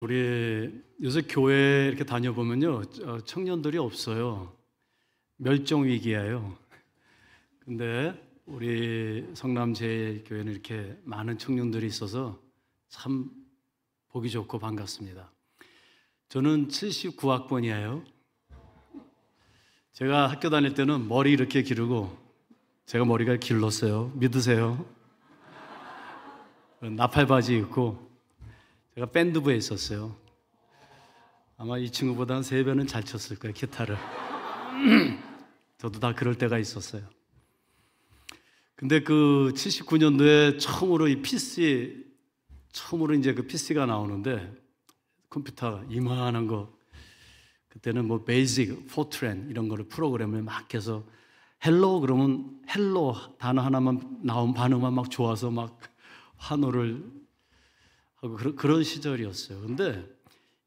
우리 요새 교회 이렇게 다녀보면요, 청년들이 없어요. 멸종 위기예요. 근데 우리 성남제일교회는 이렇게 많은 청년들이 있어서 참 보기 좋고 반갑습니다. 저는 79학번이에요. 제가 학교 다닐 때는 머리 이렇게 기르고, 제가 머리가 길렀어요. 믿으세요? 나팔바지 입고 제가 밴드부에 있었어요. 아마 이 친구보다 한 3배는 잘 쳤을 거예요, 기타를. 저도 다 그럴 때가 있었어요. 근데 그 79년도에 처음으로 이제 그 PC가 나오는데, 컴퓨터 이만한 거, 그때는 뭐 베이직, 포트랜 이런 거를 프로그램을 막 해서 헬로 그러면 헬로 단어 하나만 나온 반응만 막 좋아서 막 환호를 하고 그런 시절이었어요. 근데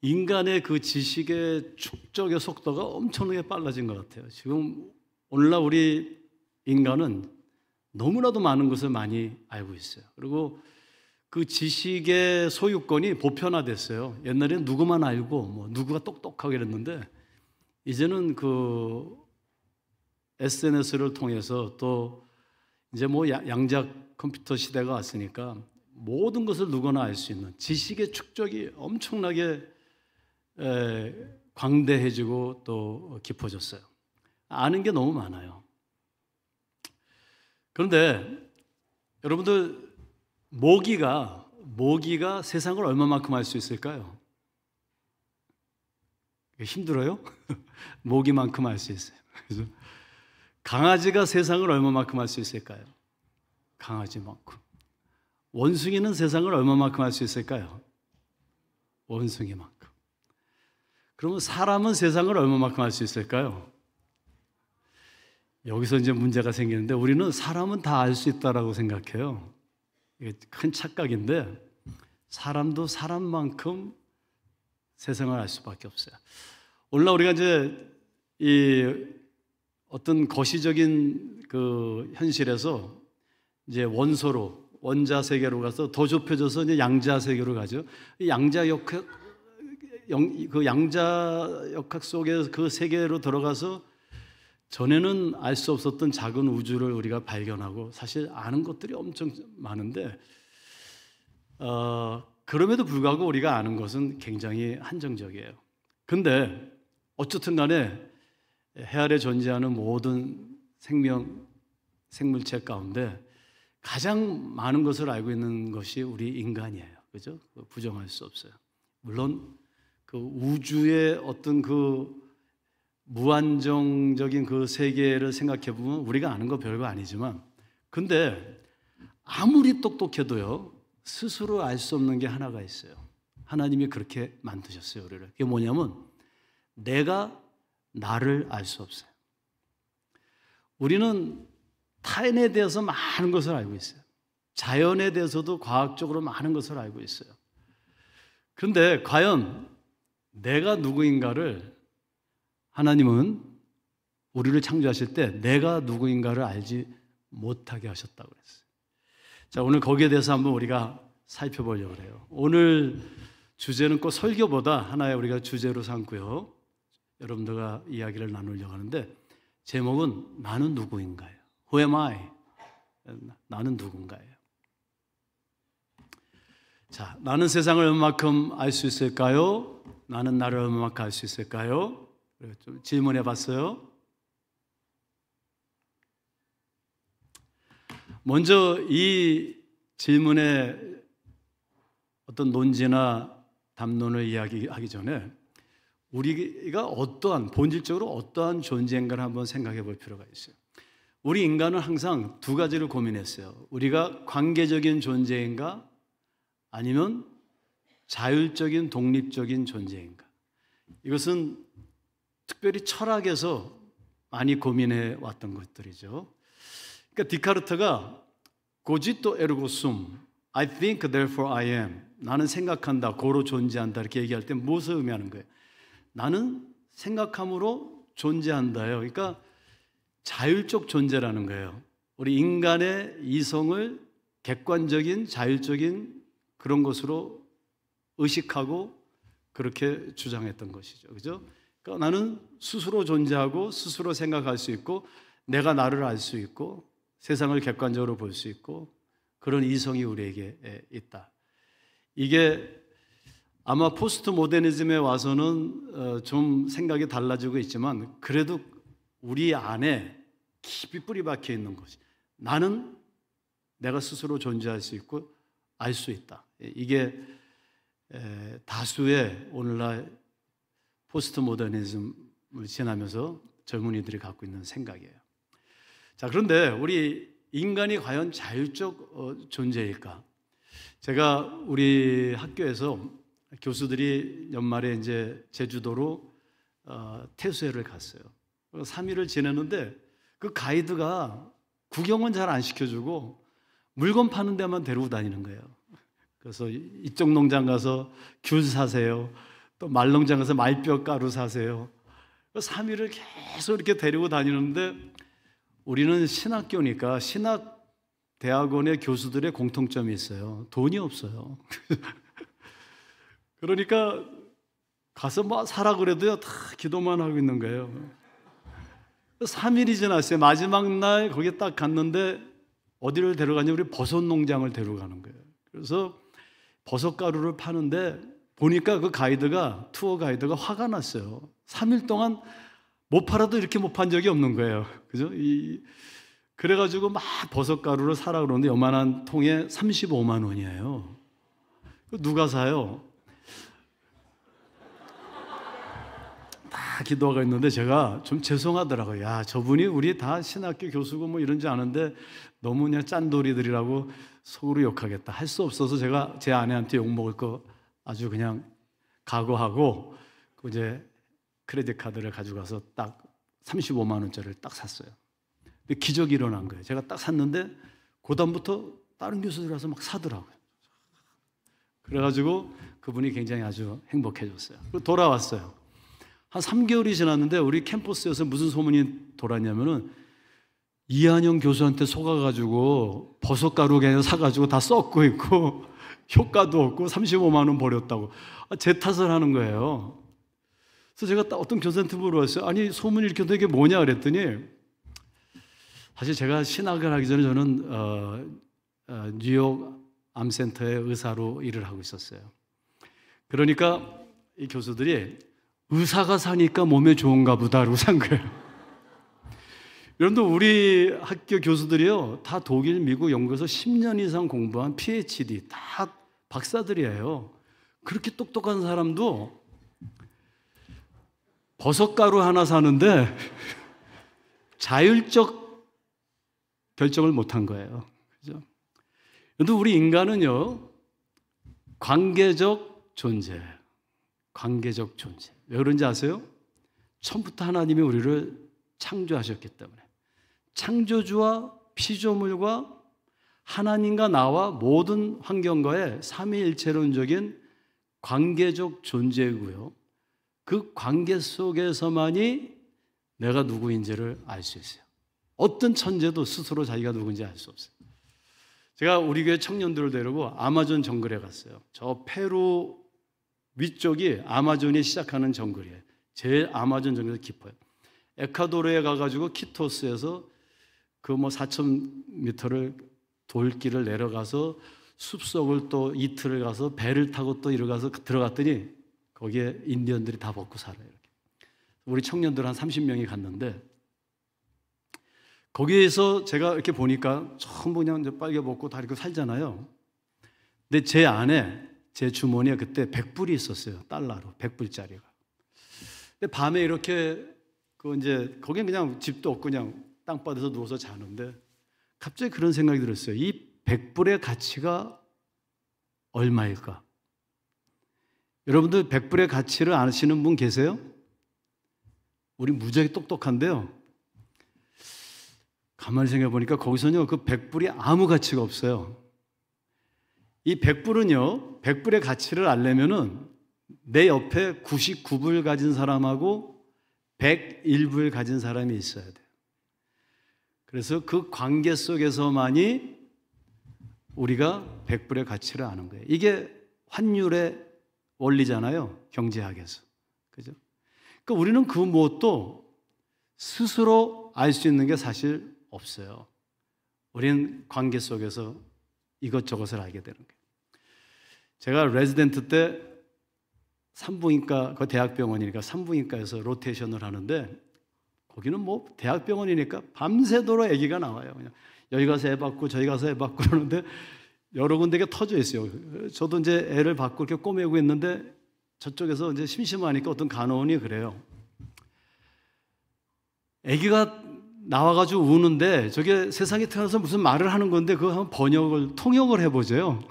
인간의 그 지식의 축적의 속도가 엄청나게 빨라진 것 같아요. 지금 오늘날 우리 인간은 너무나도 많은 것을 많이 알고 있어요. 그리고 그 지식의 소유권이 보편화됐어요. 옛날에는 누구만 알고 뭐 누구가 똑똑하고 이랬는데, 이제는 그 SNS를 통해서 또 이제 뭐 양자 컴퓨터 시대가 왔으니까 모든 것을 누구나 알 수 있는 지식의 축적이 엄청나게 광대해지고 또 깊어졌어요. 아는 게 너무 많아요. 그런데 여러분들, 모기가 세상을 얼마만큼 알 수 있을까요? 힘들어요? 모기만큼 알 수 있어요. 그래서 강아지가 세상을 얼마만큼 알 수 있을까요? 강아지만큼. 원숭이는 세상을 얼마만큼 알 수 있을까요? 원숭이만큼. 그러면 사람은 세상을 얼마만큼 알 수 있을까요? 여기서 이제 문제가 생기는데, 우리는 사람은 다 알 수 있다라고 생각해요. 이게 큰 착각인데, 사람도 사람만큼 세상을 알 수밖에 없어요. 오늘날 우리가 이제 이 어떤 거시적인 그 현실에서 이제 원자 세계로 가서 더 좁혀져서 이제 양자 세계로 가죠. 이 양자역학 속에 그 세계로 들어가서 전에는 알 수 없었던 작은 우주를 우리가 발견하고, 사실 아는 것들이 엄청 많은데, 그럼에도 불구하고 우리가 아는 것은 굉장히 한정적이에요. 근데 어쨌든 간에 해 아래 존재하는 모든 생물체 가운데 가장 많은 것을 알고 있는 것이 우리 인간이에요. 그죠? 부정할 수 없어요. 물론 그 우주의 어떤 그 무한정적인 그 세계를 생각해 보면 우리가 아는 거 별거 아니지만, 근데 아무리 똑똑해도요, 스스로 알 수 없는 게 하나가 있어요. 하나님이 그렇게 만드셨어요, 우리를. 그게 뭐냐면, 내가 나를 알 수 없어요. 우리는 타인에 대해서 많은 것을 알고 있어요. 자연에 대해서도 과학적으로 많은 것을 알고 있어요. 그런데 과연 내가 누구인가를, 하나님은 우리를 창조하실 때 내가 누구인가를 알지 못하게 하셨다고 그랬어요. 자, 오늘 거기에 대해서 한번 우리가 살펴보려고 해요. 오늘 주제는 꼭 설교보다 하나의 우리가 주제로 삼고요, 여러분들과 이야기를 나누려고 하는데, 제목은 나는 누구인가요? Who am I? 나는 누군가예요. 자, 나는 세상을 얼마만큼 알 수 있을까요? 나는 나를 얼마만큼 알 수 있을까요? 좀 질문해 봤어요. 먼저 이 질문의 어떤 논지나 담론을 이야기하기 전에 우리가 본질적으로 어떠한 존재인가를 한번 생각해 볼 필요가 있어요. 우리 인간은 항상 두 가지를 고민했어요. 우리가 관계적인 존재인가, 아니면 자율적인 독립적인 존재인가. 이것은 특별히 철학에서 많이 고민해 왔던 것들이죠. 그러니까 디카르트가 cogito ergo sum, I think therefore I am, 나는 생각한다, 고로 존재한다, 이렇게 얘기할 때 무엇을 의미하는 거예요? 나는 생각함으로 존재한다요. 그러니까 자율적 존재라는 거예요. 우리 인간의 이성을 객관적인 자율적인 그런 것으로 의식하고 그렇게 주장했던 것이죠. 그죠? 그러니까 나는 스스로 존재하고 스스로 생각할 수 있고 내가 나를 알 수 있고 세상을 객관적으로 볼 수 있고 그런 이성이 우리에게 있다. 이게 아마 포스트 모더니즘에 와서는 좀 생각이 달라지고 있지만 그래도 우리 안에 깊이 뿌리 박혀 있는 것이 나는 내가 스스로 존재할 수 있고 알 수 있다. 이게 다수의 오늘날 포스트 모더니즘을 지나면서 젊은이들이 갖고 있는 생각이에요. 자, 그런데 우리 인간이 과연 자율적 존재일까? 제가 우리 학교에서 교수들이 연말에 이제 제주도로 퇴수회를 갔어요. 3일을 지내는데 그 가이드가 구경은 잘 안 시켜주고 물건 파는 데만 데리고 다니는 거예요. 그래서 이쪽 농장 가서 귤 사세요. 또 말농장 가서 말뼈 가루 사세요. 3일을 계속 이렇게 데리고 다니는데 우리는 신학교니까 신학대학원의 교수들의 공통점이 있어요. 돈이 없어요. 그러니까 가서 뭐 사라 그래도요 다 기도만 하고 있는 거예요. 3일이 지났어요. 마지막 날 거기 딱 갔는데 어디를 데려가냐, 우리 버섯 농장을 데려가는 거예요. 그래서 버섯 가루를 파는데 보니까 그 가이드가, 투어 가이드가 화가 났어요. 3일 동안 못 팔아도 이렇게 못 판 적이 없는 거예요. 그죠? 그래가지고 막 버섯 가루를 사라 그러는데 요만한 통에 35만 원이에요. 누가 사요? 다 기도가 있는데 제가 좀 죄송하더라고요. 야, 저분이 우리 다 신학교 교수고 뭐 이런지 아는데 너무 그냥 짠돌이들이라고 속으로 욕하겠다. 할 수 없어서 제가 제 아내한테 욕먹을 거 아주 그냥 각오하고 이제 크레딧 카드를 가져가서 딱 35만 원짜리를 딱 샀어요. 근데 기적이 일어난 거예요. 제가 딱 샀는데 그다음부터 다른 교수들이 와서 막 사더라고요. 그래가지고 그분이 굉장히 아주 행복해졌어요. 그리고 돌아왔어요. 한 3개월이 지났는데 우리 캠퍼스에서 무슨 소문이 돌았냐면은 이한영 교수한테 속아가지고 버섯가루 그냥 사가지고 다 썩고 있고 효과도 없고 35만 원 버렸다고 제 탓을 하는 거예요. 그래서 제가 딱 어떤 교수한테 물어봤어요. 아니 소문이 이렇게 되게 뭐냐 그랬더니 사실 제가 신학을 하기 전에 저는 뉴욕 암센터의 의사로 일을 하고 있었어요. 그러니까 이 교수들이 의사가 사니까 몸에 좋은가 보다라고 산 거예요. 여러분들 우리 학교 교수들이요 다 독일, 미국, 영국에서 10년 이상 공부한 PhD 다 박사들이에요. 그렇게 똑똑한 사람도 버섯가루 하나 사는데 자율적 결정을 못한 거예요. 그죠? 그런데 우리 인간은요 관계적 존재예요. 관계적 존재. 왜 그런지 아세요? 처음부터 하나님이 우리를 창조하셨기 때문에 창조주와 피조물과 하나님과 나와 모든 환경과의 삼위일체론적인 관계적 존재이고요. 그 관계 속에서만이 내가 누구인지를 알 수 있어요. 어떤 천재도 스스로 자기가 누구인지 알 수 없어요. 제가 우리 교회 청년들을 데리고 아마존 정글에 갔어요. 저 페루 위쪽이 아마존이 시작하는 정글이에요. 제일 아마존 정글이 깊어요. 에콰도르에 가가지고 키토스에서 그 4,000m를 돌길을 내려가서 숲속을 또 이틀을 가서 배를 타고 또 이러가서 들어갔더니 거기에 인디언들이 다 먹고 살아요. 이렇게. 우리 청년들 한 30명이 갔는데 거기에서 제가 이렇게 보니까 전부 그냥 이제 빨개 벗고 다 이렇게 살잖아요. 근데 제 안에 제 주머니에 그때 100불이 있었어요. 달러로 100불짜리가. 근데 밤에 이렇게 이제 거긴 그냥 집도 없고 그냥 땅바닥에서 누워서 자는데 갑자기 그런 생각이 들었어요. 이 100불의 가치가 얼마일까? 여러분들 100불의 가치를 아시는 분 계세요? 우리 무지하게 똑똑한데요. 가만히 생각해 보니까 거기서는요 그 100불이 아무 가치가 없어요. 이 100불은요 100불의 가치를 알려면은 내 옆에 99불 가진 사람하고 101불 가진 사람이 있어야 돼요. 그래서 그 관계 속에서만이 우리가 100불의 가치를 아는 거예요. 이게 환율의 원리잖아요. 경제학에서. 그죠? 그러니까 우리는 그 무엇도 스스로 알 수 있는 게 사실 없어요. 우리는 관계 속에서 이것저것을 알게 되는 거예요. 제가 레지던트 때 산부인과, 그 대학병원이니까 산부인과에서 로테이션을 하는데 거기는 뭐 대학병원이니까 밤새도록 아기가 나와요. 그냥 여기 가서 애 받고 저기 가서 애 받고 그러는데 여러 군데가 터져 있어요. 저도 이제 애를 받고 이렇게 꼬매고 있는데 저쪽에서 이제 심심하니까 어떤 간호원이 그래요. 아기가 나와가지고 우는데 저게 세상에 태어나서 무슨 말을 하는 건데 그거 한번 통역을 해보세요.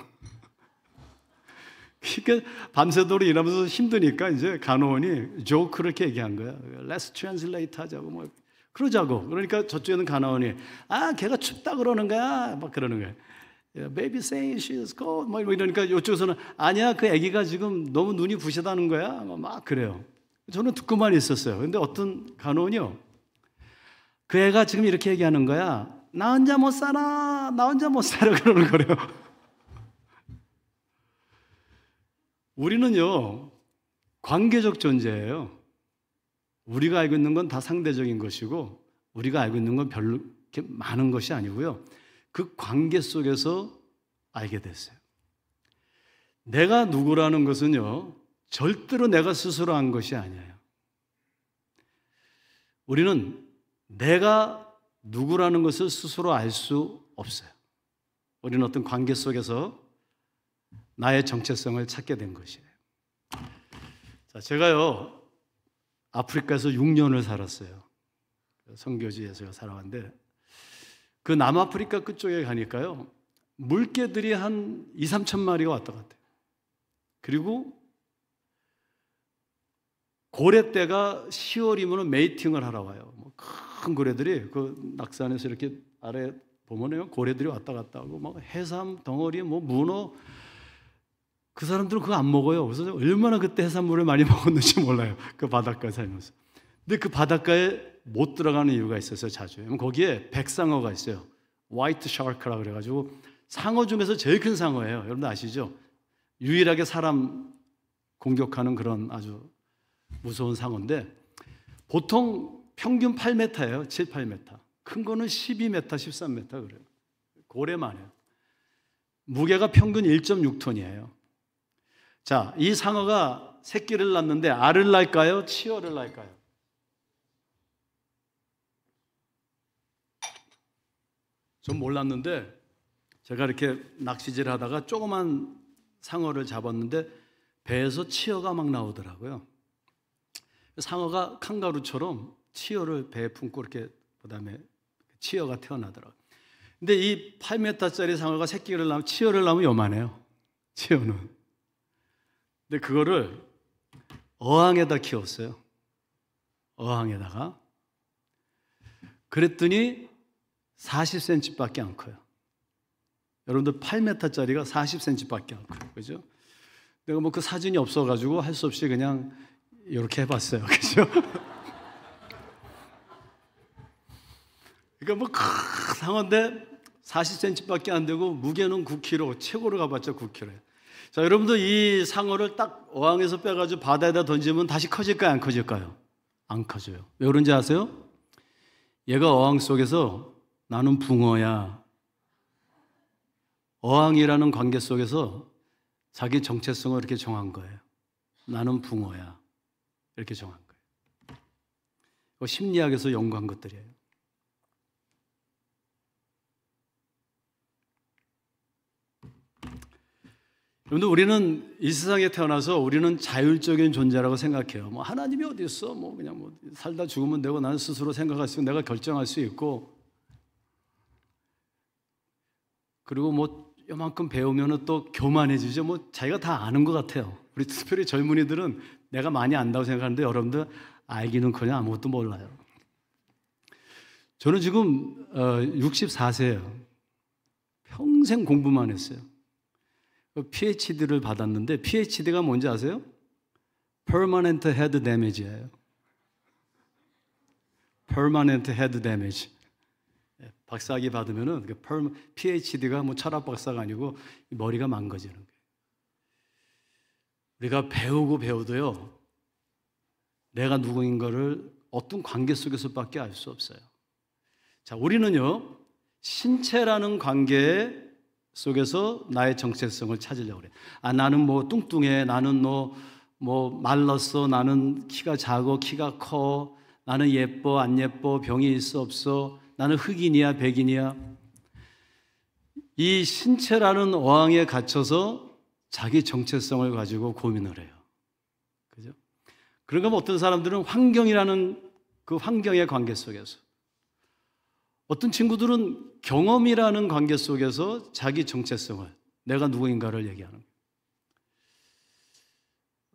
그러니까 밤새도록 일하면서 힘드니까 이제 간호원이 조크를 이렇게 얘기한 거야. Let's translate 하자고 뭐 그러자고. 그러니까 저쪽에는 간호원이 걔가 춥다 그러는 거야. 막 그러는 거야. Baby saying she's cold. 뭐 이러니까 이쪽에서는 아니야 그 아기가 지금 너무 눈이 부시다는 거야. 막 그래요. 저는 듣고만 있었어요. 근데 어떤 간호원이요. 그 애가 지금 이렇게 얘기하는 거야. 나 혼자 못 살아. 나 혼자 못 살아. 그러는 거래요. 우리는요, 관계적 존재예요. 우리가 알고 있는 건 다 상대적인 것이고, 우리가 알고 있는 건 별로 이렇게 많은 것이 아니고요. 그 관계 속에서 알게 됐어요. 내가 누구라는 것은요, 절대로 내가 스스로 한 것이 아니에요. 우리는 내가 누구라는 것을 스스로 알 수 없어요. 우리는 어떤 관계 속에서 나의 정체성을 찾게 된 것이에요. 자, 제가요, 아프리카에서 6년을 살았어요. 선교지에서 제가 살아왔는데, 그 남아프리카 끝쪽에 가니까요, 물개들이 한 2, 3천 마리가 왔다 갔다 해요. 그리고 고래떼가 10월이면 메이팅을 하러 와요. 큰 고래들이 그 낙산에서 이렇게 아래 보면요, 고래들이 왔다 갔다 하고, 막 해삼, 덩어리, 문어, 그 사람들은 그거 안 먹어요. 그래서 얼마나 그때 해산물을 많이 먹었는지 몰라요. 그 바닷가에 살면서. 근데 그 바닷가에 못 들어가는 이유가 있었어요, 자주. 거기에 백상어가 있어요. 화이트 샤크라 그래가지고 상어 중에서 제일 큰 상어예요. 여러분들 아시죠? 유일하게 사람 공격하는 그런 아주 무서운 상어인데 보통 평균 8m예요. 7, 8m. 큰 거는 12m, 13m 그래요. 고래만 해요. 무게가 평균 1.6톤이에요. 자, 이 상어가 새끼를 낳는데 알을 낳을까요? 치어를 낳을까요? 전 몰랐는데 제가 이렇게 낚시질 하다가 조그만 상어를 잡았는데 배에서 치어가 막 나오더라고요. 상어가 칸가루처럼 치어를 배에 품고 이렇게 그다음에 치어가 태어나더라고요. 근데 이 8m짜리 상어가 새끼를 낳으면 치어를 낳으면 요만해요. 치어는. 근데 그거를 어항에다 키웠어요. 어항에다가. 그랬더니 40cm밖에 안 커요. 여러분들 8m짜리가 40cm밖에 안 커요. 그죠? 내가 뭐 그 사진이 없어가지고 할 수 없이 그냥 이렇게 해봤어요. 그죠? 그러니까 뭐 큰 상어인데 40cm밖에 안 되고 무게는 9kg, 최고로 가봤자 9kg예요. 자, 여러분들 이 상어를 딱 어항에서 빼가지고 바다에다 던지면 다시 커질까요? 안 커질까요? 안 커져요. 왜 그런지 아세요? 얘가 어항 속에서 나는 붕어야. 어항이라는 관계 속에서 자기 정체성을 이렇게 정한 거예요. 나는 붕어야. 이렇게 정한 거예요. 심리학에서 연구한 것들이에요. 여러분들 우리는 이 세상에 태어나서 우리는 자율적인 존재라고 생각해요. 뭐 하나님이 어디 있어? 뭐 그냥 뭐 살다 죽으면 되고 나는 스스로 생각할 수 있고 내가 결정할 수 있고 그리고 뭐 요만큼 배우면은 또 교만해지죠. 뭐 자기가 다 아는 것 같아요. 우리 특별히 젊은이들은 내가 많이 안다고 생각하는데 여러분들 알기는커녕 아무것도 몰라요. 저는 지금 64세예요. 평생 공부만 했어요. PhD를 받았는데 PhD가 뭔지 아세요? Permanent Head Damage예요. Permanent Head Damage. 박사학위 받으면은 PhD가 뭐 철학 박사가 아니고 머리가 망가지는 거예요. 우리가 배우고 배워도요, 내가 누구인 거를 어떤 관계 속에서밖에 알 수 없어요. 자, 우리는요, 신체라는 관계 속에서 나의 정체성을 찾으려고 그래. 아, 나는 뭐 뚱뚱해, 나는 뭐 말랐어, 나는 키가 작어, 키가 커, 나는 예뻐, 안 예뻐, 병이 있어, 없어, 나는 흑인이야, 백인이야. 이 신체라는 어항에 갇혀서 자기 정체성을 가지고 고민을 해요. 그죠? 그런가 하면 어떤 사람들은 환경이라는 그 환경의 관계 속에서, 어떤 친구들은 경험이라는 관계 속에서 자기 정체성을, 내가 누구인가를 얘기하는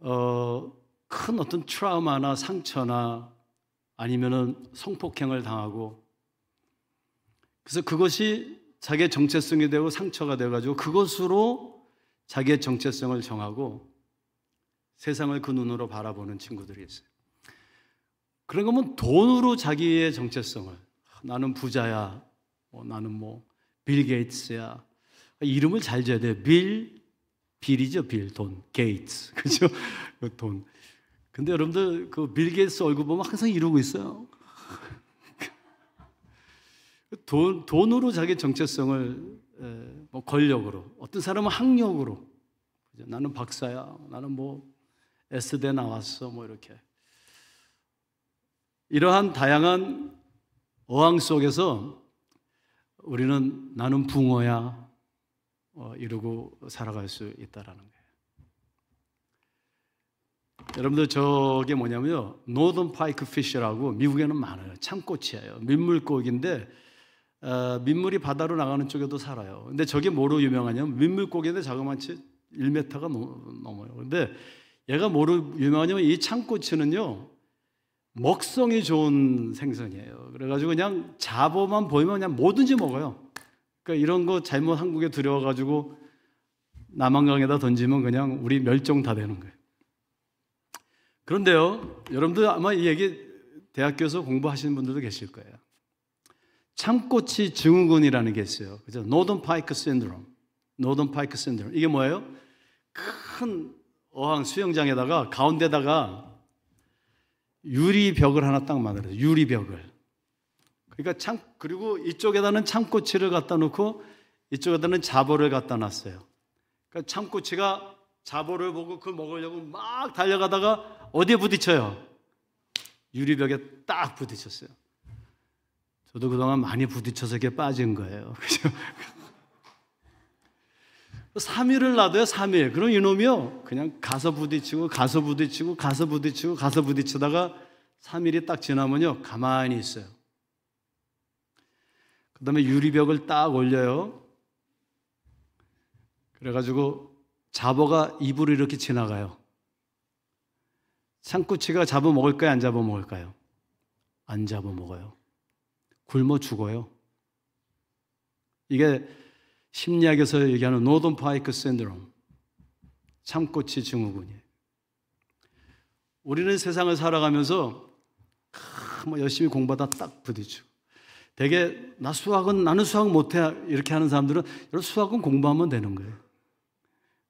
거예요. 큰 어떤 트라우마나 상처나 아니면은 성폭행을 당하고, 그래서 그것이 자기의 정체성이 되고 상처가 되어가지고 그것으로 자기의 정체성을 정하고 세상을 그 눈으로 바라보는 친구들이 있어요. 그런 거면 돈으로 자기의 정체성을, 나는 부자야, 나는 뭐 빌 게이츠야, 이름을 잘 지어야 돼요. 빌이죠, 빌, 돈, 게이츠, 그죠? 돈. 근데 여러분들 그 빌 게이츠 얼굴 보면 항상 이러고 있어요. 돈으로 자기 정체성을, 뭐 권력으로, 어떤 사람은 학력으로, 나는 박사야, 나는 뭐 S대 나왔어, 뭐 이렇게. 이러한 다양한 어항 속에서 우리는 나는 붕어야 이러고 살아갈 수 있다라는 거예요. 여러분들 저게 뭐냐면요, 노던 파이크 피쉬라고 미국에는 많아요. 참꼬치예요. 민물고기인데 민물이 바다로 나가는 쪽에도 살아요. 근데 저게 뭐로 유명하냐면, 민물고기인데 자그마치 1m가 넘어요. 근데 얘가 뭐로 유명하냐면, 이 참꼬치는요, 먹성이 좋은 생선이에요. 그래가지고 그냥 잡어만 보이면 그냥 뭐든지 먹어요. 그러니까 이런 거 잘못 한국에 들여와가지고 남한강에다 던지면 그냥 우리 멸종 다 되는 거예요. 그런데요, 여러분들 아마 이 얘기 대학교에서 공부하시는 분들도 계실 거예요. 참꼬치 증후군이라는 게 있어요. 그죠? 노던 파이크 신드롬. 노던 파이크 신드롬. 이게 뭐예요? 큰 어항 수영장에다가 가운데다가 유리벽을 하나 딱 만들어요. 유리벽을. 그러니까 그리고 이쪽에다는 참꼬치를 갖다 놓고 이쪽에다는 자보를 갖다 놨어요. 그러니까 참꼬치가 자보를 보고 그걸 먹으려고 막 달려가다가 어디에 부딪혀요? 유리벽에 딱 부딪혔어요. 저도 그동안 많이 부딪혀서 이게 빠진 거예요. 그죠? 3일을 놔둬요, 3일. 그럼 이놈이요, 그냥 가서 부딪히고, 가서 부딪히고, 가서 부딪히고, 가서 부딪히다가 3일이 딱 지나면요, 가만히 있어요. 그 다음에 유리벽을 딱 올려요. 그래가지고 잡어가 입으로 이렇게 지나가요. 참꼬치가 잡아 먹을까요? 안 잡아 먹을까요? 안 잡아 먹어요. 굶어 죽어요. 이게 심리학에서 얘기하는 노던 파이크 신드롬, 참꼬치 증후군이에요. 우리는 세상을 살아가면서 뭐 열심히 공부하다 딱 부딪히고, 되게 나는 수학 못해 이렇게 하는 사람들은, 여러분 수학은 공부하면 되는 거예요.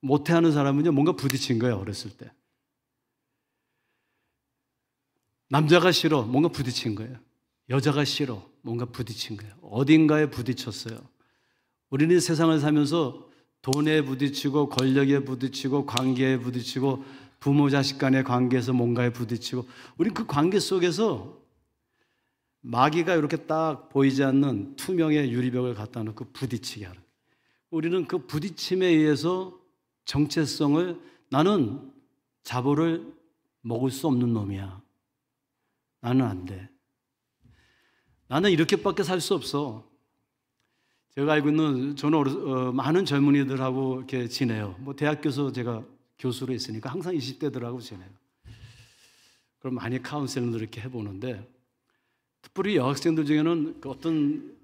못해 하는 사람은요, 뭔가 부딪힌 거예요. 어렸을 때 남자가 싫어, 뭔가 부딪힌 거예요. 여자가 싫어, 뭔가 부딪힌 거예요. 어딘가에 부딪혔어요. 우리는 세상을 살면서 돈에 부딪히고, 권력에 부딪히고, 관계에 부딪히고, 부모 자식 간의 관계에서 뭔가에 부딪히고, 우리 그 관계 속에서 마귀가 이렇게 딱 보이지 않는 투명의 유리벽을 갖다 놓고 부딪히게 하는, 우리는 그 부딪힘에 의해서 정체성을, 나는 자보를 먹을 수 없는 놈이야, 나는 안 돼, 나는 이렇게밖에 살 수 없어. 제가 알고 있는, 저는 많은 젊은이들하고 이렇게 지내요. 뭐 대학교에서 제가 교수로 있으니까 항상 20대들하고 지내요. 그럼 많이 카운셀링도 이렇게 해보는데, 특별히 여학생들 중에는 그 어떤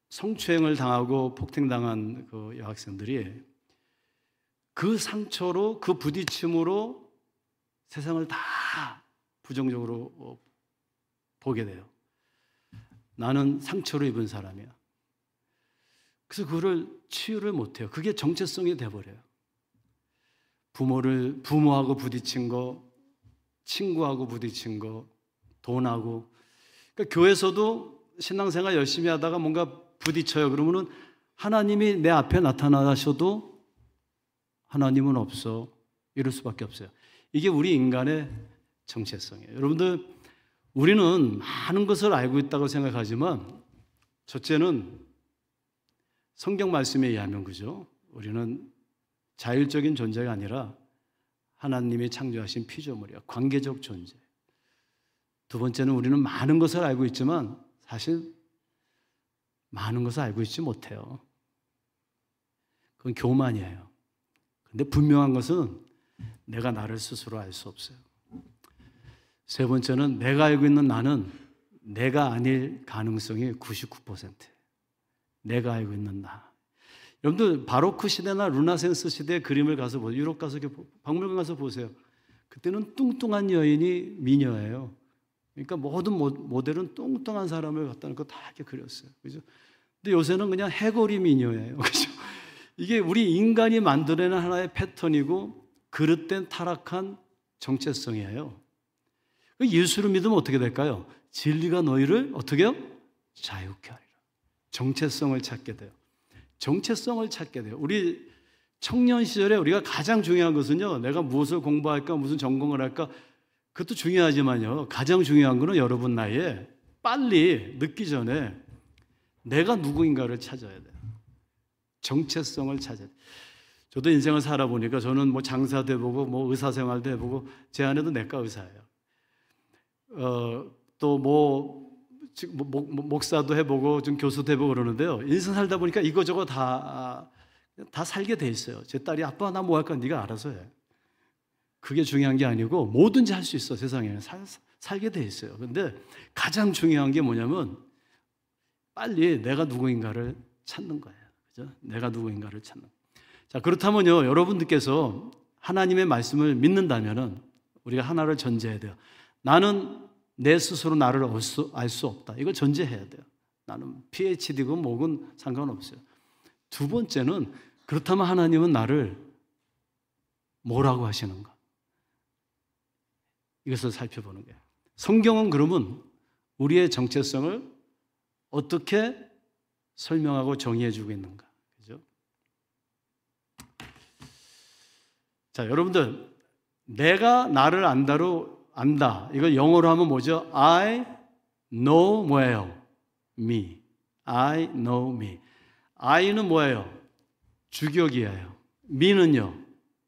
성추행을 당하고 폭행당한 그 여학생들이 그 상처로, 그 부딪힘으로 세상을 다 부정적으로 보게 돼요. 나는 상처를 입은 사람이야. 그래서 그거를 치유를 못해요. 그게 정체성이 돼버려요. 부모하고 부딪힌 거, 친구하고 부딪힌 거, 돈하고. 그러니까 교회에서도 신앙생활 열심히 하다가 뭔가 부딪혀요. 그러면은 하나님이 내 앞에 나타나셔도 하나님은 없어. 이럴 수밖에 없어요. 이게 우리 인간의 정체성이에요. 여러분들, 우리는 많은 것을 알고 있다고 생각하지만 첫째는 성경 말씀에 의하면 그죠? 우리는 자율적인 존재가 아니라 하나님이 창조하신 피조물이야. 관계적 존재. 두 번째는 우리는 많은 것을 알고 있지만 사실 많은 것을 알고 있지 못해요. 그건 교만이에요. 근데 분명한 것은 내가 나를 스스로 알 수 없어요. 세 번째는 내가 알고 있는 나는 내가 아닐 가능성이 99%예요. 내가 알고 있는 나. 여러분들 바로크 시대나 르네상스 시대의 그림을 가서 보세요. 유럽 가서 박물관 가서 보세요. 그때는 뚱뚱한 여인이 미녀예요. 그러니까 모든 모델은 뚱뚱한 사람을 갖다 놓고 다 이렇게 그렸어요. 그죠? 근데 요새는 그냥 해골이 미녀예요. 그죠? 이게 우리 인간이 만들어낸 하나의 패턴이고 그릇된 타락한 정체성이에요. 예수를 믿으면 어떻게 될까요? 진리가 너희를 어떻게 해요? 자유케 하리라. 정체성을 찾게 돼요. 정체성을 찾게 돼요. 우리 청년 시절에 우리가 가장 중요한 것은요, 내가 무엇을 공부할까, 무슨 전공을 할까, 그것도 중요하지만요, 가장 중요한 것은 여러분 나이에 빨리 늦기 전에 내가 누구인가를 찾아야 돼요. 정체성을 찾아야 돼요. 저도 인생을 살아보니까 저는 뭐 장사도 해보고 뭐 의사생활도 해보고 제 아내도 내과 의사예요. 또 목사도 해보고 좀 교수도 해보고 그러는데요. 인생 살다 보니까 이거저거 다 살게 돼 있어요. 제 딸이 아빠 나 뭐 할까 네가 알아서 해. 그게 중요한 게 아니고 뭐든지 할 수 있어. 세상에는 살게 돼 있어요. 근데 가장 중요한 게 뭐냐면 빨리 내가 누구인가를 찾는 거예요. 그죠? 내가 누구인가를 찾는 거예요. 자, 그렇다면요, 여러분들께서 하나님의 말씀을 믿는다면은 우리가 하나를 전제해야 돼요. 나는 내 스스로 나를 알 수 없다. 이걸 전제해야 돼요. 나는 PhD건 뭐건 상관없어요. 두 번째는 그렇다면 하나님은 나를 뭐라고 하시는가? 이것을 살펴보는 거예요. 성경은 그러면 우리의 정체성을 어떻게 설명하고 정의해주고 있는가? 그죠? 자, 여러분들, 내가 나를 안다. 이걸 영어로 하면 뭐죠? I know 뭐예요? Me. I know me. I는 뭐예요? 주격이에요. me는요?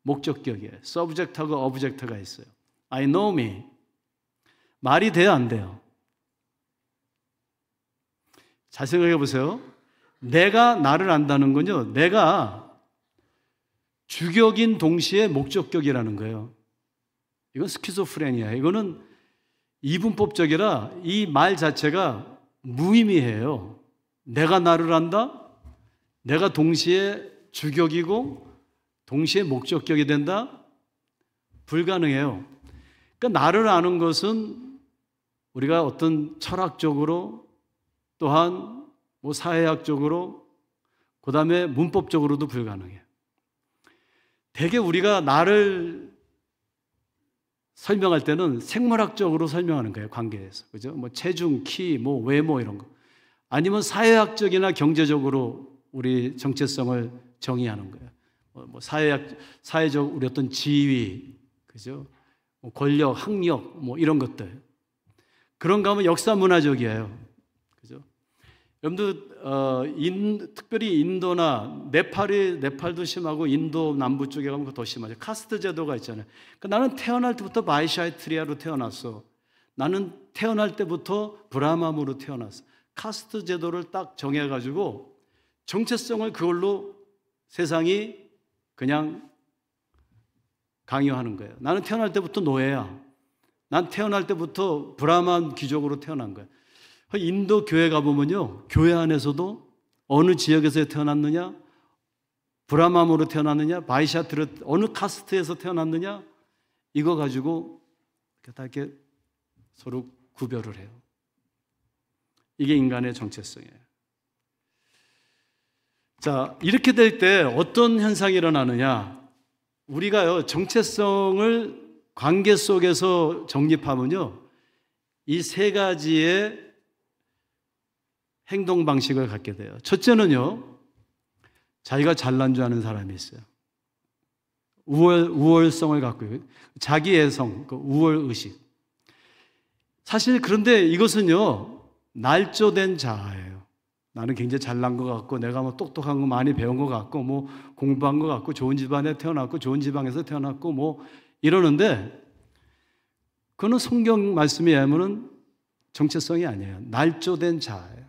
목적격이에요. subject하고 object가 있어요. I know me. 말이 돼요, 안 돼요? 잘 생각해 보세요. 내가 나를 안다는 건요, 내가 주격인 동시에 목적격이라는 거예요. 이건 스키조프레니아예요. 이거는 이분법적이라 이 말 자체가 무의미해요. 내가 나를 안다? 내가 동시에 주격이고 동시에 목적격이 된다? 불가능해요. 그러니까 나를 아는 것은 우리가 어떤 철학적으로 또한 뭐 사회학적으로 그다음에 문법적으로도 불가능해요. 대개 우리가 나를 설명할 때는 생물학적으로 설명하는 거예요. 관계에서. 그죠? 뭐 체중, 키, 뭐 외모 이런 거. 아니면 사회학적이나 경제적으로 우리 정체성을 정의하는 거예요. 뭐 사회적 우리 어떤 지위, 그죠? 뭐 권력, 학력, 뭐 이런 것들. 그런가 하면 역사 문화적이에요. 그죠? 여러분들, 특별히 인도나 네팔도 심하고 인도 남부 쪽에 가면 더 심하죠. 카스트 제도가 있잖아요. 그러니까 나는 태어날 때부터 바이샤이트리아로 태어났어. 나는 태어날 때부터 브라함으로 태어났어. 카스트 제도를 딱 정해가지고 정체성을 그걸로 세상이 그냥 강요하는 거예요. 나는 태어날 때부터 노예야. 난 태어날 때부터 브라만 귀족으로 태어난 거예요. 인도 교회 가보면요, 교회 안에서도 어느 지역에서 태어났느냐, 브라함으로 태어났느냐, 바이샤트로 어느 카스트에서 태어났느냐, 이거 가지고 다 이렇게 서로 구별을 해요. 이게 인간의 정체성이에요. 자, 이렇게 될 때 어떤 현상이 일어나느냐? 우리가요, 정체성을 관계 속에서 정립하면요, 이 세 가지의 행동 방식을 갖게 돼요. 첫째는요, 자기가 잘난 줄 아는 사람이 있어요. 우월성을 갖고 있고요. 자기애성, 그 우월의식. 사실 그런데 이것은요, 날조된 자아예요. 나는 굉장히 잘난 것 같고, 내가 뭐 똑똑한 거 많이 배운 것 같고, 뭐 공부한 것 같고, 좋은 집안에 태어났고, 좋은 지방에서 태어났고, 뭐 이러는데, 그거는 성경 말씀에 의하면 정체성이 아니에요. 날조된 자아예요.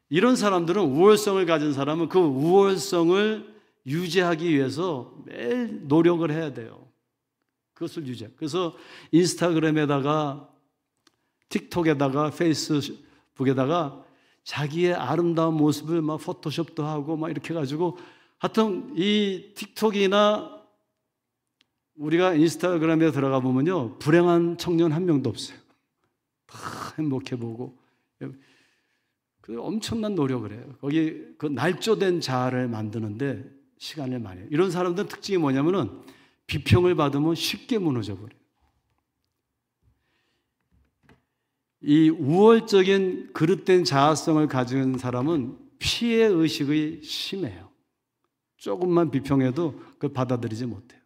이런 사람들은, 우월성을 가진 사람은 그 우월성을 유지하기 위해서 매일 노력을 해야 돼요. 그것을 유지해. 그래서 인스타그램에다가, 틱톡에다가, 페이스북에다가 자기의 아름다운 모습을 막 포토샵도 하고 막 이렇게 해가지고, 하여튼 이 틱톡이나 우리가 인스타그램에 들어가 보면요, 불행한 청년 한 명도 없어요. 다 행복해 보고. 그 엄청난 노력을 해요. 거기 그 날조된 자아를 만드는데 시간을 많이 해요. 이런 사람들은 특징이 뭐냐면은 비평을 받으면 쉽게 무너져 버려요. 이 우월적인 그릇된 자아성을 가진 사람은 피해 의식이 심해요. 조금만 비평해도 그걸 받아들이지 못해요.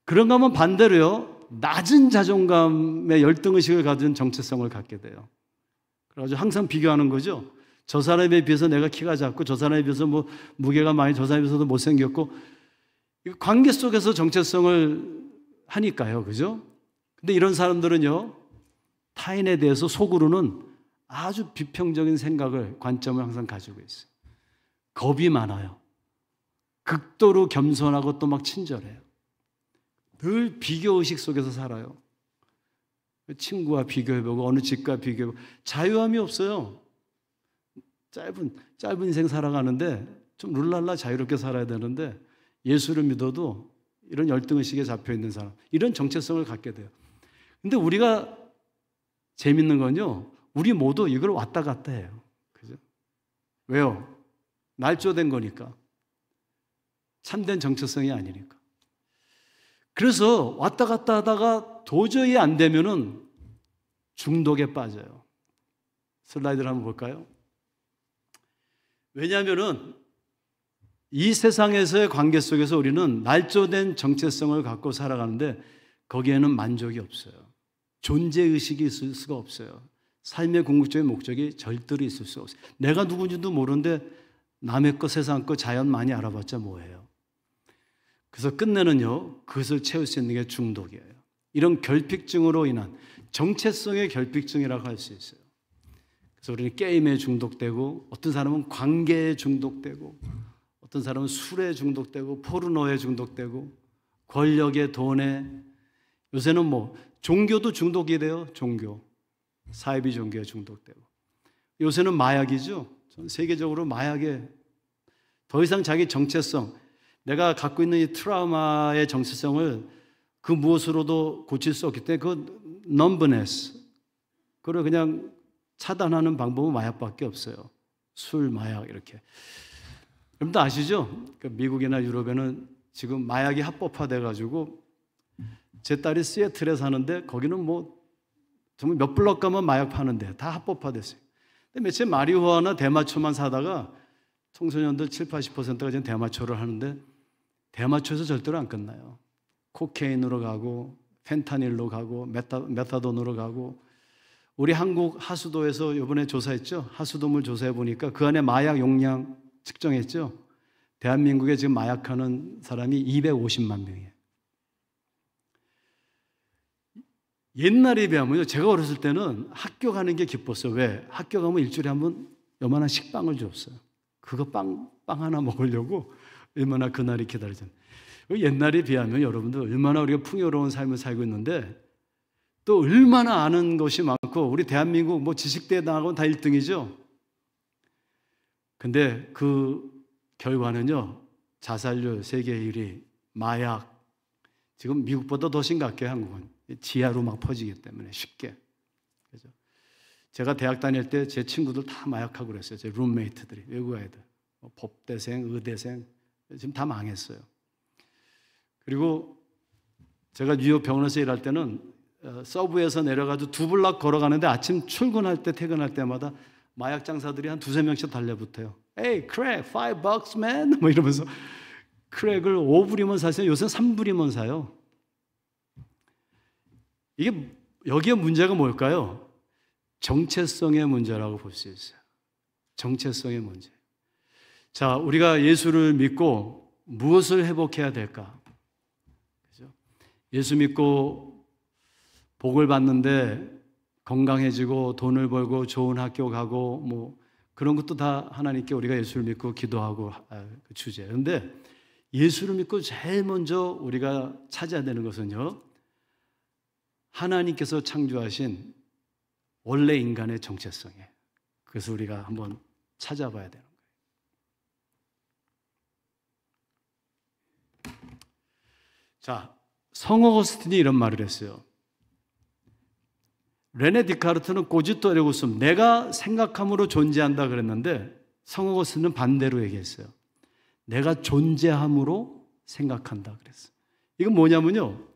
그런가 하면 반대로요, 낮은 자존감의 열등의식을 가진 정체성을 갖게 돼요. 그래가지고 항상 비교하는 거죠. 저 사람에 비해서 내가 키가 작고, 저 사람에 비해서 뭐 무게가 많이, 저 사람에 비해서도 못생겼고, 관계 속에서 정체성을 하니까요. 그죠? 근데 이런 사람들은요, 타인에 대해서 속으로는 아주 비평적인 생각을, 관점을 항상 가지고 있어요. 겁이 많아요. 극도로 겸손하고 또 막 친절해요. 늘 비교의식 속에서 살아요. 친구와 비교해보고 어느 집과 비교해보고 자유함이 없어요. 짧은 인생 살아가는데 좀 룰랄라 자유롭게 살아야 되는데 예수를 믿어도 이런 열등의식에 잡혀있는 사람, 이런 정체성을 갖게 돼요. 근데 우리가 재밌는 건요, 우리 모두 이걸 왔다 갔다 해요. 그죠? 왜요? 날조된 거니까. 참된 정체성이 아니니까. 그래서 왔다 갔다 하다가 도저히 안 되면은 중독에 빠져요. 슬라이드를 한번 볼까요? 왜냐하면은 이 세상에서의 관계 속에서 우리는 날조된 정체성을 갖고 살아가는데 거기에는 만족이 없어요. 존재의식이 있을 수가 없어요. 삶의 궁극적인 목적이 절대로 있을 수가 없어요. 내가 누군지도 모르는데 남의 것, 세상 것, 자연 많이 알아봤자 뭐예요. 그래서 끝내는요, 그것을 채울 수 있는 게 중독이에요. 이런 결핍증으로 인한 정체성의 결핍증이라고 할 수 있어요. 그래서 우리는 게임에 중독되고, 어떤 사람은 관계에 중독되고, 어떤 사람은 술에 중독되고, 포르노에 중독되고, 권력에, 돈에, 요새는 뭐 종교도 중독이 돼요. 종교, 사이비 종교에 중독되고, 요새는 마약이죠. 전 세계적으로 마약에 더 이상 자기 정체성, 내가 갖고 있는 이 트라우마의 정체성을 그 무엇으로도 고칠 수 없기 때문에 그 numbness, 그걸 그냥 차단하는 방법은 마약밖에 없어요. 술, 마약 이렇게. 여러분도 아시죠? 미국이나 유럽에는 지금 마약이 합법화돼 가지고, 제 딸이 시애틀에 사는데 거기는 뭐 정말 몇 블럭 가면 마약 파는데 다 합법화됐어요. 근데 며칠 마리후아나 대마초만 사다가 청소년들 70~80%가 지금 대마초를 하는데 대마초에서 절대로 안 끝나요. 코케인으로 가고, 펜타닐로 가고, 메타돈으로 가고. 우리 한국 하수도에서 이번에 조사했죠. 하수도물 조사해 보니까 그 안에 마약 용량 측정했죠. 대한민국에 지금 마약하는 사람이 250만 명이에요. 옛날에 비하면요, 제가 어렸을 때는 학교 가는 게 기뻤어요. 왜? 학교 가면 일주일에 한 번 요만한 식빵을 줬어요. 그거 빵 하나 먹으려고 얼마나 그날이 기다리잖아요. 옛날에 비하면 여러분들 얼마나 우리가 풍요로운 삶을 살고 있는데, 또 얼마나 아는 것이 많고, 우리 대한민국 뭐 지식대회 나가면 다 1등이죠. 근데 그 결과는요, 자살률 세계 1위, 마약, 지금 미국보다 더 심각해요. 한국은 지하로 막 퍼지기 때문에 쉽게. 그죠? 제가 대학 다닐 때 제 친구들 다 마약하고 그랬어요. 제 룸메이트들이, 외국 아이들, 법대생, 의대생, 지금 다 망했어요. 그리고 제가 뉴욕 병원에서 일할 때는 서브에서 내려가지고 2블럭 걸어가는데 아침 출근할 때 퇴근할 때마다 마약 장사들이 한 2-3명씩 달려붙어요. Hey, crack, $5 man? 뭐 이러면서 크랙을 5불이면 사세요. 요새 3불이면 사요. 이게 여기에 문제가 뭘까요? 정체성의 문제라고 볼 수 있어요. 정체성의 문제. 자, 우리가 예수를 믿고 무엇을 회복해야 될까? 그죠? 예수 믿고 복을 받는데 건강해지고 돈을 벌고 좋은 학교 가고 뭐 그런 것도 다 하나님께 우리가 예수를 믿고 기도하고 그 주제예요. 그런데 예수를 믿고 제일 먼저 우리가 찾아야 되는 것은요, 하나님께서 창조하신 원래 인간의 정체성이에요. 그래서 우리가 한번 찾아봐야 되는 거예요. 자, 성 어거스틴이 이런 말을 했어요. 레네 디카르트는 꼬지또 에르고숨, 내가 생각함으로 존재한다 그랬는데 성 어거스틴은 반대로 얘기했어요. 내가 존재함으로 생각한다 그랬어요. 이건 뭐냐면요,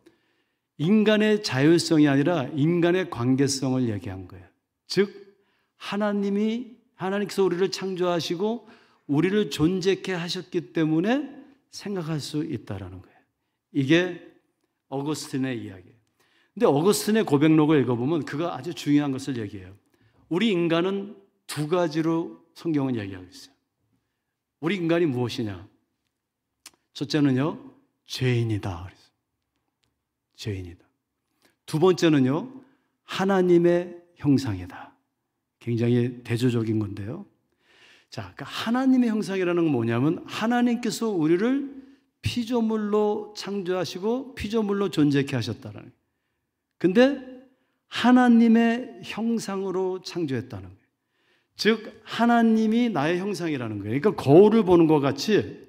인간의 자율성이 아니라 인간의 관계성을 얘기한 거예요. 즉 하나님께서 우리를 창조하시고 우리를 존재케 하셨기 때문에 생각할 수 있다라는 거예요. 이게 어거스틴의 이야기예요. 근데 어거스틴의 고백록을 읽어보면 그가 아주 중요한 것을 얘기해요. 우리 인간은 2가지로 성경은 얘기하고 있어요. 우리 인간이 무엇이냐? 첫째는요, 죄인이다 그랬어요. 죄인이다. 2번째는요, 하나님의 형상이다. 굉장히 대조적인 건데요. 자, 그러니까 하나님의 형상이라는 건 뭐냐면 하나님께서 우리를 피조물로 창조하시고 피조물로 존재케 하셨다는 거예요. 근데 하나님의 형상으로 창조했다는 거예요. 즉 하나님이 나의 형상이라는 거예요. 그러니까 거울을 보는 것 같이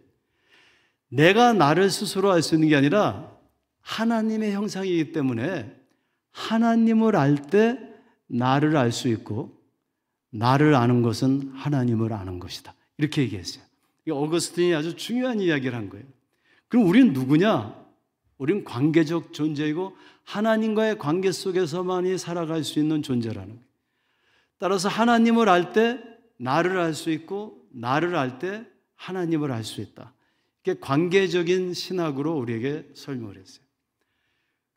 내가 나를 스스로 알 수 있는 게 아니라 하나님의 형상이기 때문에 하나님을 알 때 나를 알 수 있고 나를 아는 것은 하나님을 아는 것이다. 이렇게 얘기했어요. 어거스틴이 아주 중요한 이야기를 한 거예요. 그럼 우리는 누구냐? 우리는 관계적 존재이고 하나님과의 관계 속에서만이 살아갈 수 있는 존재라는 거예요. 따라서 하나님을 알 때 나를 알 수 있고 나를 알 때 하나님을 알 수 있다. 이게 관계적인 신학으로 우리에게 설명을 했어요.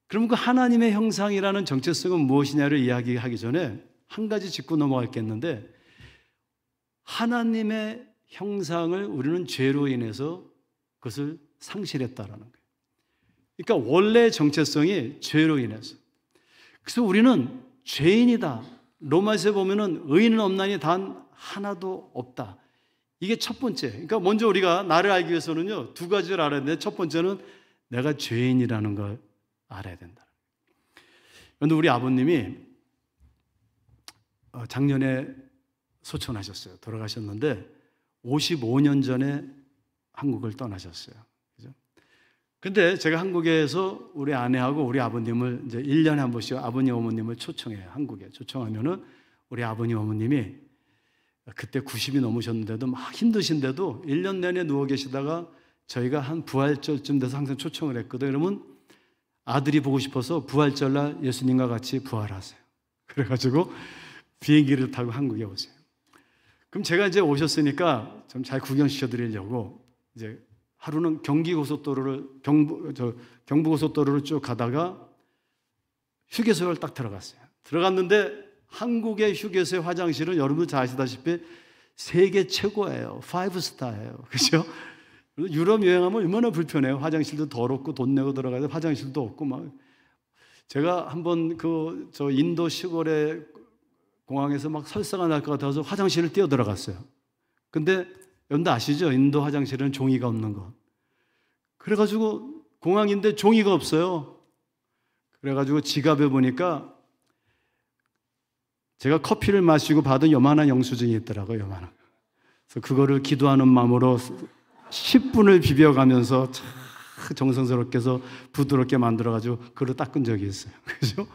그럼 그 하나님의 형상이라는 정체성은 무엇이냐를 이야기하기 전에 한 가지 짚고 넘어가겠는데, 하나님의 형상을 우리는 죄로 인해서 그것을 상실했다라는 거예요. 그러니까 원래 정체성이 죄로 인해서. 그래서 우리는 죄인이다. 로마서에 보면은 의인은 없나니 단 하나도 없다. 이게 첫 번째. 그러니까 먼저 우리가 나를 알기 위해서는요, 2가지를 알아야 되는데, 첫 번째는 내가 죄인이라는 걸 알아야 된다. 그런데 우리 아버님이 작년에 소천하셨어요. 돌아가셨는데 55년 전에 한국을 떠나셨어요. 그죠? 근데 제가 한국에서 우리 아내하고 우리 아버님을 이제 1년에 한 번씩 아버님 어머님을 초청해요. 한국에 초청하면은 우리 아버님 어머님이 그때 90이 넘으셨는데도 막 힘드신데도 1년 내내 누워 계시다가 저희가 한 부활절쯤 돼서 항상 초청을 했거든요. 그러면 아들이 보고 싶어서 부활절날 예수님과 같이 부활하세요. 그래가지고 비행기를 타고 한국에 오세요. 그럼 제가 이제 오셨으니까 좀 잘 구경시켜 드리려고 이제 하루는 경부고속도로를 쭉 가다가 휴게소를 딱 들어갔어요. 들어갔는데 한국의 휴게소의 화장실은 여러분 잘 아시다시피 세계 최고예요. 5스타예요. 그렇죠? 유럽 여행하면 얼마나 불편해요. 화장실도 더럽고 돈 내고 들어가야 돼. 화장실도 없고 막. 제가 한번 저 인도 시골의 공항에서 막 설사가 날 것 같아서 화장실을 뛰어 들어갔어요. 근데 여러분들 아시죠? 인도 화장실은 종이가 없는 거. 그래가지고 공항인데 종이가 없어요. 그래가지고 지갑에 보니까 제가 커피를 마시고 받은 요만한 영수증이 있더라고요. 요만한. 그래서 그거를 기도하는 마음으로 10분을 비벼가면서 정성스럽게 해서 부드럽게 만들어가지고 그걸 닦은 적이 있어요. 그죠?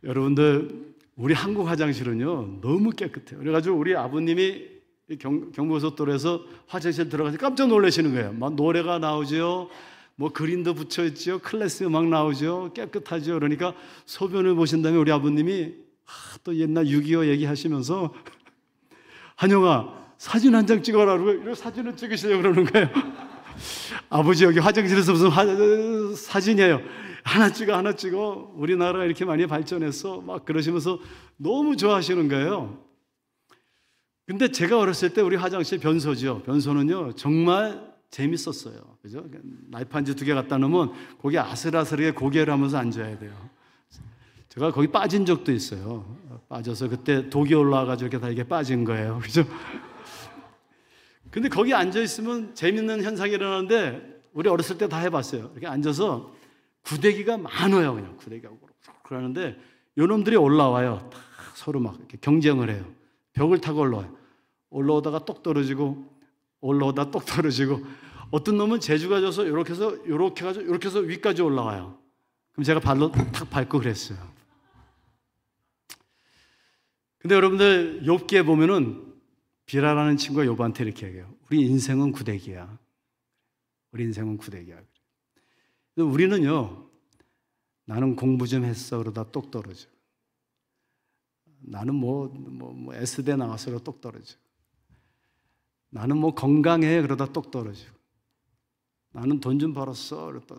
여러분들, 우리 한국 화장실은요, 너무 깨끗해요. 그래가지고 우리 아버님이 경부고속도로에서 화장실 들어가서 깜짝 놀라시는 거예요. 막 노래가 나오죠. 뭐 그림도 붙여있죠. 클래스 음악 나오죠. 깨끗하죠. 그러니까 소변을 보신 다음에 우리 아버님이 또 옛날 6.25 얘기하시면서 한영아 사진 한 장 찍어라. 이런 사진을 찍으시려고 그러는 거예요. 아버지 여기 화장실에서 무슨 사진이에요. 하나 찍어. 우리나라가 이렇게 많이 발전했어. 막 그러시면서 너무 좋아하시는 거예요. 근데 제가 어렸을 때 우리 화장실 변소죠. 변소는요 정말 재밌었어요. 그죠? 날판지 2개 갖다 놓으면 거기 아슬아슬하게 고개를 하면서 앉아야 돼요. 제가 거기 빠진 적도 있어요. 빠져서 그때 독이 올라와가지고 이렇게 다 이게 빠진 거예요. 그죠? 근데 거기 앉아 있으면 재밌는 현상이 일어나는데 우리 어렸을 때 다 해봤어요. 이렇게 앉아서 구데기가 많아요. 그냥 구데기가 그러는데 요놈들이 올라와요. 다 서로 막 이렇게 경쟁을 해요. 벽을 타고 올라와요. 올라오다가 똑 떨어지고 올라오다 똑 떨어지고 어떤 놈은 재주가 져서 이렇게 해서 위까지 올라와요. 그럼 제가 발로 탁 밟고 그랬어요. 근데 여러분들 욥기에 보면은 비라라는 친구가 욥한테 이렇게 얘기해요. 우리 인생은 구데기야. 우리 인생은 구데기야. 우리는요, 나는 공부 좀 했어 그러다 똑 떨어져. 나는 뭐 S대 나와서 똑 떨어져. 나는 뭐 건강해 그러다 똑 떨어지고. 나는 돈 좀 벌었어 그러다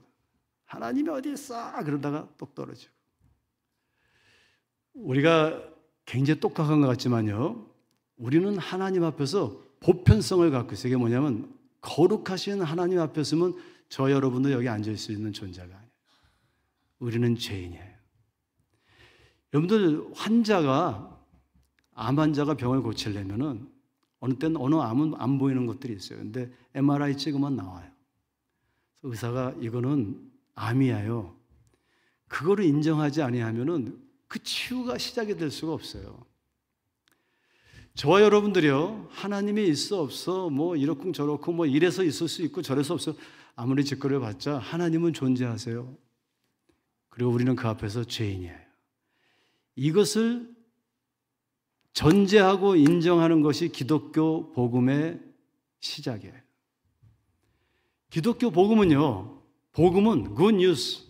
하나님이 어디 있어 그러다가 똑 떨어지고. 우리가 굉장히 똑똑한 것 같지만요, 우리는 하나님 앞에서 보편성을 갖고 있어요. 이게 뭐냐면 거룩하신 하나님 앞에 서면 저 여러분도 여기 앉을 수 있는 존재가 아니에요. 우리는 죄인이에요. 여러분들 암 환자가 병을 고치려면은 어느 때는 어느 암은 안 보이는 것들이 있어요. 근데 MRI 찍으면 나와요. 그래서 의사가 이거는 암이에요. 그거를 인정하지 아니하면은 그 치유가 시작이 될 수가 없어요. 저와 여러분들이요, 하나님이 있어 없어 뭐 이렇고 저렇고 뭐 이래서 있을 수 있고 저래서 없어 아무리 짓거려 봤자 하나님은 존재하세요. 그리고 우리는 그 앞에서 죄인이에요. 이것을 전제하고 인정하는 것이 기독교 복음의 시작이에요. 기독교 복음은요, 복음은 good news.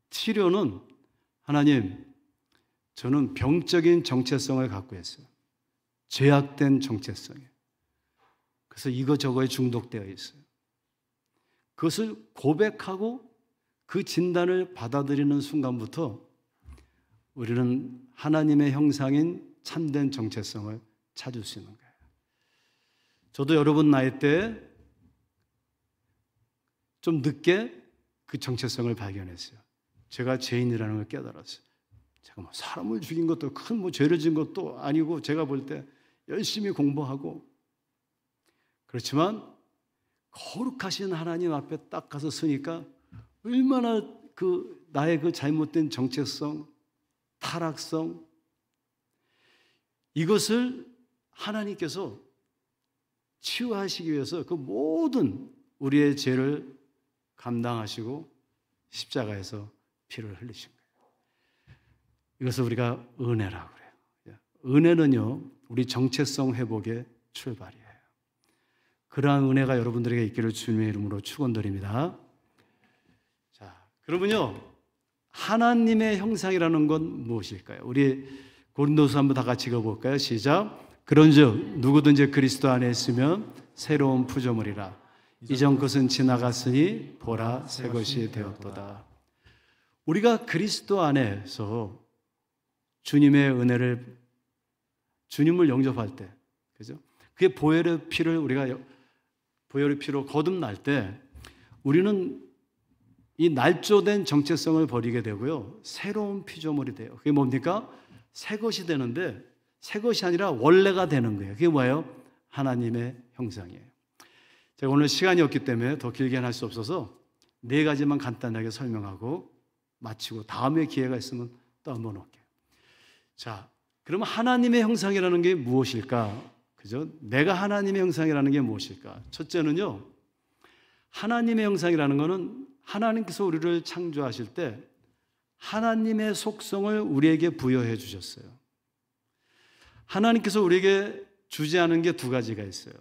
치료는 하나님, 저는 병적인 정체성을 갖고 있어요. 죄악된 정체성이에요. 그래서 이거저거에 중독되어 있어요. 그것을 고백하고 그 진단을 받아들이는 순간부터 우리는 하나님의 형상인 참된 정체성을 찾을 수 있는 거예요. 저도 여러분 나이 때 좀 늦게 그 정체성을 발견했어요. 제가 죄인이라는 걸 깨달았어요. 제가 뭐 사람을 죽인 것도 큰 뭐 죄를 지은 것도 아니고 제가 볼 때 열심히 공부하고 그렇지만 거룩하신 하나님 앞에 딱 가서 서니까 얼마나 나의 그 잘못된 정체성, 타락성 이것을 하나님께서 치유하시기 위해서 그 모든 우리의 죄를 감당하시고 십자가에서 피를 흘리신 거예요. 이것을 우리가 은혜라고 그래요. 은혜는요, 우리 정체성 회복의 출발이에요. 그러한 은혜가 여러분들에게 있기를 주님의 이름으로 축원드립니다. 자, 그러면요, 하나님의 형상이라는 건 무엇일까요? 우리 고린도서 한번 다 같이 읽어볼까요? 시작. 그런즉 누구든지 그리스도 안에 있으면 새로운 피조물이라. 이전 것은 지나갔으니 보라 새 것이 되었도다. 우리가 그리스도 안에서 주님의 은혜를 주님을 영접할 때, 그죠? 그게 보혈의 피를 우리가 보혈의 피로 거듭날 때 우리는 이 날조된 정체성을 버리게 되고요, 새로운 피조물이 돼요. 그게 뭡니까? 새 것이 되는데 새 것이 아니라 원래가 되는 거예요. 그게 뭐예요? 하나님의 형상이에요. 제가 오늘 시간이 없기 때문에 더 길게 할 수 없어서 4가지만 간단하게 설명하고 마치고 다음에 기회가 있으면 또 한번 올게요. 자, 그러면 하나님의 형상이라는 게 무엇일까? 그죠? 내가 하나님의 형상이라는 게 무엇일까? 첫째는요, 하나님의 형상이라는 것은 하나님께서 우리를 창조하실 때 하나님의 속성을 우리에게 부여해 주셨어요. 하나님께서 우리에게 주지 않은 게 2가지가 있어요.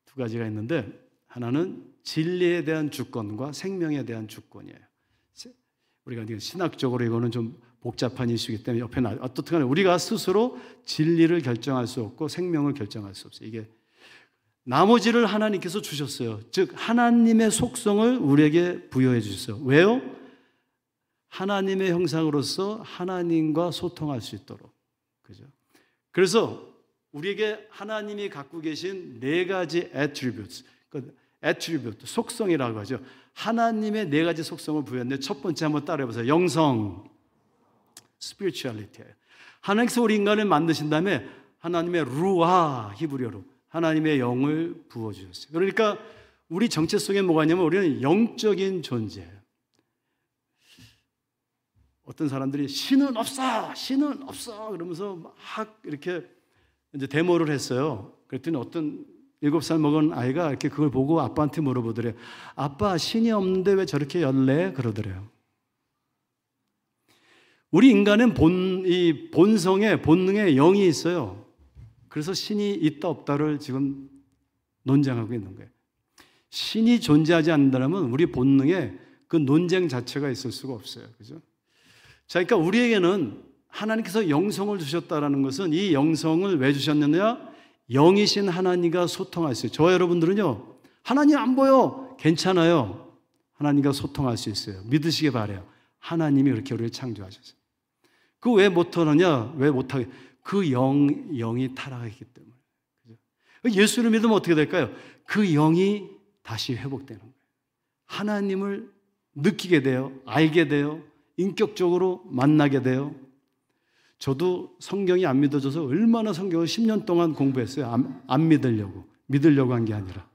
2가지가 있는데 하나는 진리에 대한 주권과 생명에 대한 주권이에요. 우리가 신학적으로 이거는 좀 복잡한 이슈이기 때문에 옆에 어떻든 간에 우리가 스스로 진리를 결정할 수 없고 생명을 결정할 수 없어요. 이게 나머지를 하나님께서 주셨어요. 즉 하나님의 속성을 우리에게 부여해 주셨어요. 왜요? 하나님의 형상으로서 하나님과 소통할 수 있도록. 그죠? 그래서 우리에게 하나님이 갖고 계신 네 가지 attributes, attribute, 속성이라고 하죠. 하나님의 네 가지 속성을 부여했는데 첫 번째 한번 따라해보세요. 영성, spirituality예요. 하나님께서 우리 인간을 만드신 다음에 하나님의 루아, 히브리어로 하나님의 영을 부어주셨어요. 그러니까 우리 정체 속에 뭐가 있냐면 우리는 영적인 존재예요. 어떤 사람들이 신은 없어, 신은 없어 그러면서 막 이렇게 이제 데모를 했어요. 그랬더니 어떤 7살 먹은 아이가 이렇게 그걸 보고 아빠한테 물어보더래요. 아빠, 신이 없는데 왜 저렇게 열래? 그러더래요. 우리 인간은 이 본성에, 본능에 영이 있어요. 그래서 신이 있다 없다를 지금 논쟁하고 있는 거예요. 신이 존재하지 않는다면 우리 본능에 그 논쟁 자체가 있을 수가 없어요. 그죠? 자, 그러니까 우리에게는 하나님께서 영성을 주셨다는 것은 이 영성을 왜 주셨느냐? 영이신 하나님과 소통할 수 있어요. 저와 여러분들은요, 하나님 안 보여. 괜찮아요. 하나님과 소통할 수 있어요. 믿으시기 바라요. 하나님이 그렇게 우리를 창조하셨어요. 그 왜 못하느냐? 왜 못하게? 그 영이 타락했기 때문에. 그죠? 예수를 믿으면 어떻게 될까요? 그 영이 다시 회복되는 거예요. 하나님을 느끼게 돼요. 알게 돼요. 인격적으로 만나게 돼요. 저도 성경이 안 믿어져서 얼마나 성경을 10년 동안 공부했어요. 안 믿으려고 한 게 아니라.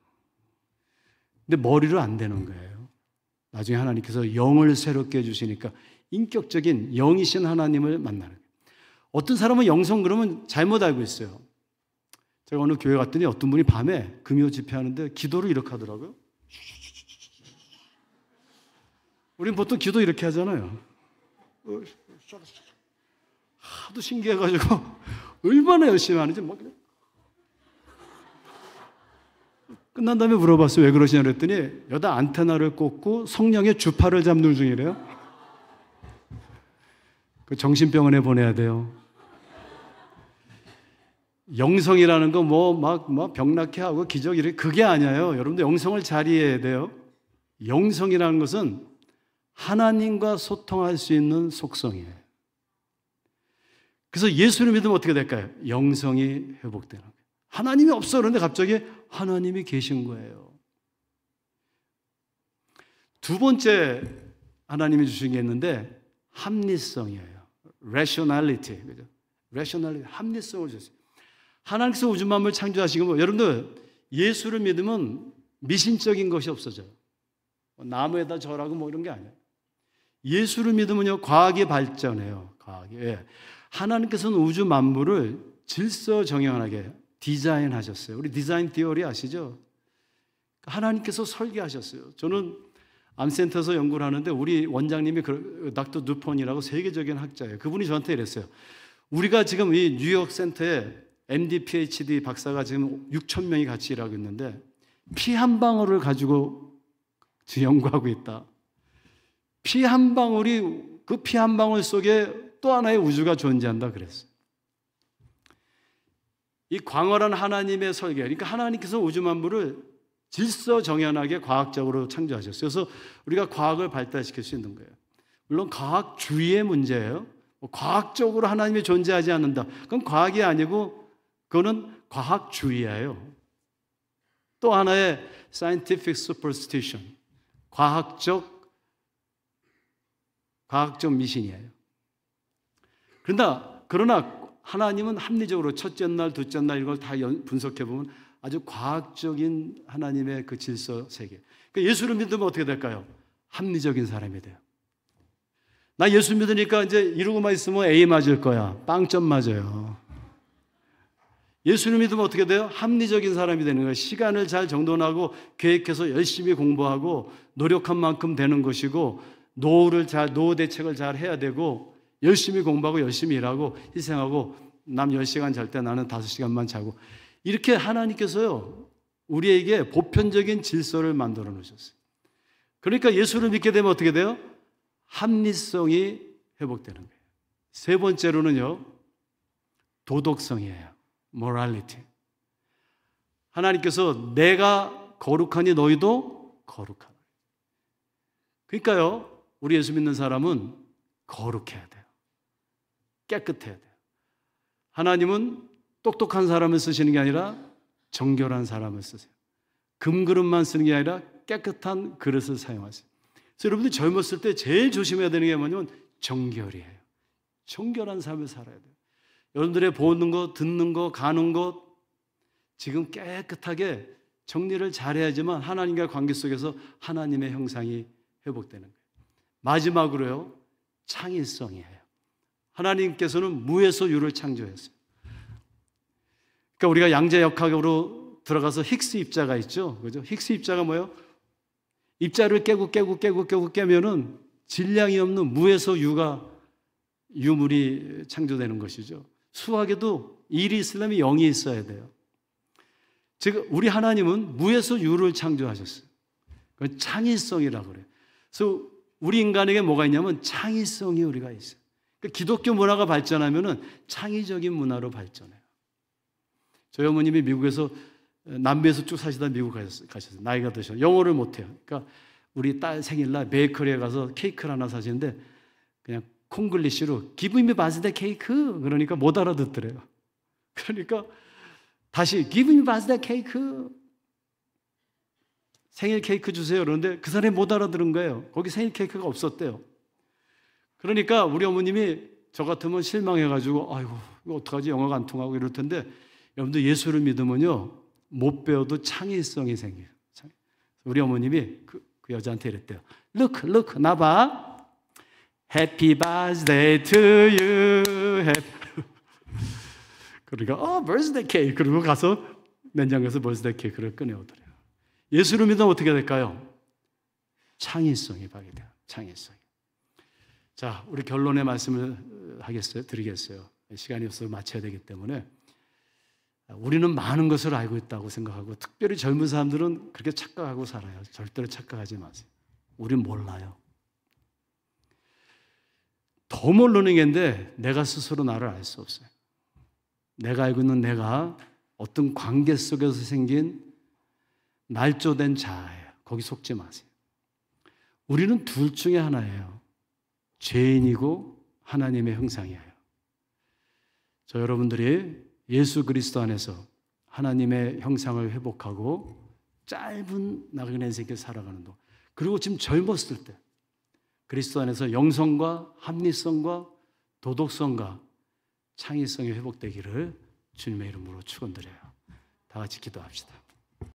근데 머리로 안 되는 거예요. 나중에 하나님께서 영을 새롭게 해주시니까 인격적인 영이신 하나님을 만나는 거예요. 어떤 사람은 영성 그러면 잘못 알고 있어요. 제가 어느 교회 갔더니 어떤 분이 밤에 금요 집회하는데 기도를 이렇게 하더라고요. 우리는 보통 기도 이렇게 하잖아요. 하도 신기해가지고 얼마나 열심히 하는지 막 끝난 다음에 물어봤어요. 왜 그러시냐 그랬더니 여다 안테나를 꽂고 성령의 주파를 잡는 중이래요. 그 정신병원에 보내야 돼요. 영성이라는 거 막 병나게 하고 기적 이렇게 그게 아니에요. 여러분들 영성을 잘 이해해야 돼요. 영성이라는 것은 하나님과 소통할 수 있는 속성이에요. 그래서 예수를 믿으면 어떻게 될까요? 영성이 회복되는 거예요. 하나님이 없어 그런데 갑자기 하나님이 계신 거예요. 두 번째 하나님이 주신 게 있는데 합리성이에요. rationality. 그죠? rationality, 합리성을 주셨어요. 하나님께서 우주 만물을 창조하시고 여러분들 예수를 믿으면 미신적인 것이 없어져요. 나무에다 절하고 이런 게 아니에요. 예수를 믿으면요 과학이 발전해요. 과학이. 예. 하나님께서는 우주 만물을 질서정연하게 디자인하셨어요. 우리 디자인 티어리 아시죠? 하나님께서 설계하셨어요. 저는 암센터에서 연구를 하는데 우리 원장님이 닥터 누폰이라고 세계적인 학자예요. 그분이 저한테 이랬어요. 우리가 지금 이 뉴욕 센터에 MD, PhD 박사가 지금 6천 명이 같이 일하고 있는데 피 한 방울을 가지고 연구하고 있다. 피 한 방울이 그 피 한 방울 속에 또 하나의 우주가 존재한다 그랬어요. 이 광활한 하나님의 설계, 그러니까 하나님께서 우주 만물을 질서정연하게 과학적으로 창조하셨어요. 그래서 우리가 과학을 발달시킬 수 있는 거예요. 물론 과학주의의 문제예요. 과학적으로 하나님이 존재하지 않는다. 그건 과학이 아니고 그거는 과학주의예요. 또 하나의 scientific superstition, 과학적 미신이에요. 그러나 하나님은 합리적으로 첫째 날, 둘째 날 이걸 다 분석해 보면 아주 과학적인 하나님의 그 질서 세계. 그러니까 예수를 믿으면 어떻게 될까요? 합리적인 사람이 돼요. 나 예수 믿으니까 이제 이러고만 있으면 A 맞을 거야. 빵점 맞아요. 예수를 믿으면 어떻게 돼요? 합리적인 사람이 되는 거예요. 시간을 잘 정돈하고 계획해서 열심히 공부하고 노력한 만큼 되는 것이고 노후 대책을 잘 해야 되고 열심히 공부하고 열심히 일하고 희생하고 남 10시간 잘 때 나는 5시간만 자고 이렇게 하나님께서요 우리에게 보편적인 질서를 만들어 놓으셨어요. 그러니까 예수를 믿게 되면 어떻게 돼요? 합리성이 회복되는 거예요. 세 번째로는요, 도덕성이에요. morality. 하나님께서 내가 거룩하니 너희도 거룩하라. 그러니까요, 우리 예수 믿는 사람은 거룩해야 돼요. 깨끗해야 돼요. 하나님은 똑똑한 사람을 쓰시는 게 아니라 정결한 사람을 쓰세요. 금그릇만 쓰는 게 아니라 깨끗한 그릇을 사용하세요. 그래서 여러분들이 젊었을 때 제일 조심해야 되는 게 뭐냐면 정결이에요. 정결한 삶을 살아야 돼요. 여러분들의 보는 것, 듣는 것, 가는 것 지금 깨끗하게 정리를 잘해야지만 하나님과의 관계 속에서 하나님의 형상이 회복되는 거예요. 마지막으로요, 창의성이에요. 하나님께서는 무에서 유를 창조했어요. 그러니까 우리가 양자역학으로 들어가서 힉스 입자가 있죠. 그죠? 힉스 입자가 뭐예요? 입자를 깨면은 질량이 없는 무에서 유물이 창조되는 것이죠. 수학에도 1이 있으려면 0이 있어야 돼요. 즉 우리 하나님은 무에서 유를 창조하셨어요. 그건 창의성이라고 그래요. 그래서 우리 인간에게 뭐가 있냐면 창의성이 우리가 있어요. 그러니까 기독교 문화가 발전하면은 창의적인 문화로 발전해요. 저희 어머님이 미국에서 남미에서 쭉 사시다 미국 가셨어요. 나이가 드셔서 영어를 못해요. 그러니까 우리 딸 생일날 베이커리에 가서 케이크를 하나 사시는데 그냥 콩글리시로 Give me birthday cake 그러니까 못 알아듣더래요. 그러니까 다시 Give me birthday cake 생일 케이크 주세요. 그런데 그 사람이 못 알아들은 거예요. 거기 생일 케이크가 없었대요. 그러니까 우리 어머님이 저 같으면 실망해가지고 아이고 이거 어떡하지 영어가 안 통하고 이럴 텐데 여러분들 예수를 믿으면요 못 배워도 창의성이 생겨요. 우리 어머님이 그 여자한테 이랬대요. Look 나 봐. Happy birthday to you. 그러니까 birthday cake 그리고 가서 냉장고에서 birthday cake를 꺼내오더래요. 예수를 믿으면 어떻게 될까요? 창의성이 발휘돼요. 창의성. 자, 우리 결론의 말씀을 드리겠어요. 시간이 없어서 마쳐야 되기 때문에 우리는 많은 것을 알고 있다고 생각하고 특별히 젊은 사람들은 그렇게 착각하고 살아요. 절대로 착각하지 마세요. 우린 몰라요. 더 모르는 게인데 내가 스스로 나를 알 수 없어요. 내가 알고 있는 내가 어떤 관계 속에서 생긴 날조된 자아예요. 거기 속지 마세요. 우리는 둘 중에 하나예요. 죄인이고 하나님의 형상이에요. 저 여러분들이 예수 그리스도 안에서 하나님의 형상을 회복하고 짧은 나그네 인생을 살아가는 동안 그리고 지금 젊었을 때 그리스도 안에서 영성과 합리성과 도덕성과 창의성이 회복되기를 주님의 이름으로 축원드려요. 다 같이 기도합시다.